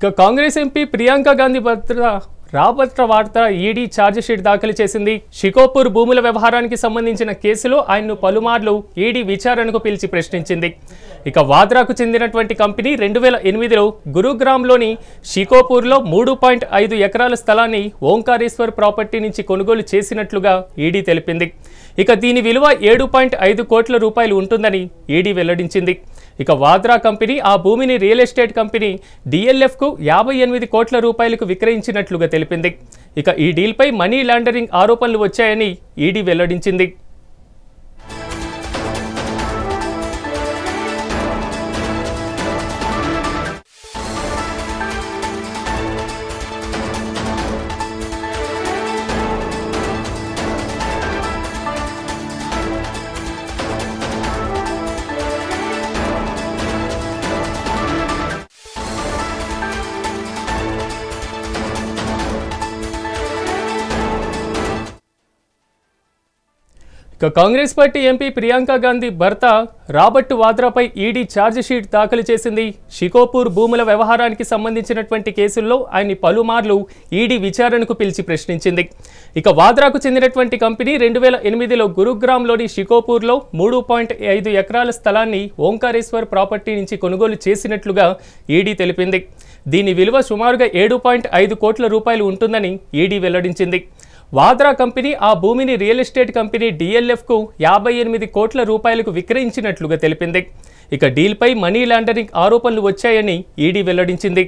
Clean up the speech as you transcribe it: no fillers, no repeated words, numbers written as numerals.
ఇక Congress MP Priyanka Gandhi Robert వార్త ED chargesheet దాఖలు చేసింది. షికోపూర్ భూముల వ్యవహారానికి సంబంధించిన కేసులో ఆయన్ను పలుమార్లు ఈడీ విచారణకు పిలిచి ప్రశ్నించింది. ఇక వాద్రాకు చెందినటువంటి కంపెనీ 2008లో గురుగ్రామ్లోని షికోపూర్లో 3.5 ఎకరాల స్థలాన్ని ఓంకారేశ్వర్ ప్రాపర్టీ నుంచి కొనుగోలు చేసినట్లుగా ఈడీ తెలిపింది. ఇక దీని విలువ 7.5 కోట్ల రూపాయలు ఉంటుందని ఈడీ వెల్లడించింది. ఇక వాద్రా కంపెనీ ఆ భూమిని రియల్ ఎస్టేట్ కంపెనీ డిఎల్ఎఫ్కు 58 కోట్ల రూపాయలకు విక్రయించినట్లుగా తెలిపింది. ఇక ఈ డీల్పై మనీ లాండరింగ్ ఆరోపణలు వచ్చాయని ఈడీ వెల్లడించింది. ఇక కాంగ్రెస్ పార్టీ ఎంపీ ప్రియాంక గాంధీ భర్త రాబర్ట్ వాద్రాపై ఈడీ ఛార్జిషీట్ దాఖలు చేసింది. షికోపూర్ భూముల వ్యవహారానికి సంబంధించినటువంటి కేసుల్లో ఆయన్ని పలుమార్లు ఈడీ విచారణకు పిలిచి ప్రశ్నించింది. ఇక వాద్రాకు చెందినటువంటి కంపెనీ 2008లో గురుగ్రామ్లోని షికోపూర్లో 3.5 ఎకరాల స్థలాన్ని ఓంకారేశ్వర్ ప్రాపర్టీ నుంచి కొనుగోలు చేసినట్లుగా ఈడీ తెలిపింది. దీని విలువ సుమారుగా 7.5 కోట్ల రూపాయలు ఉంటుందని ఈడీ వెల్లడించింది. వాద్రా కంపెనీ ఆ భూమిని రియల్ ఎస్టేట్ కంపెనీ డిఎల్ఎఫ్కు 58 కోట్ల రూపాయలకు విక్రయించినట్లుగా తెలిపింది. ఇక డీల్పై మనీ లాండరింగ్ ఆరోపణలు వచ్చాయని ఈడీ వెల్లడించింది.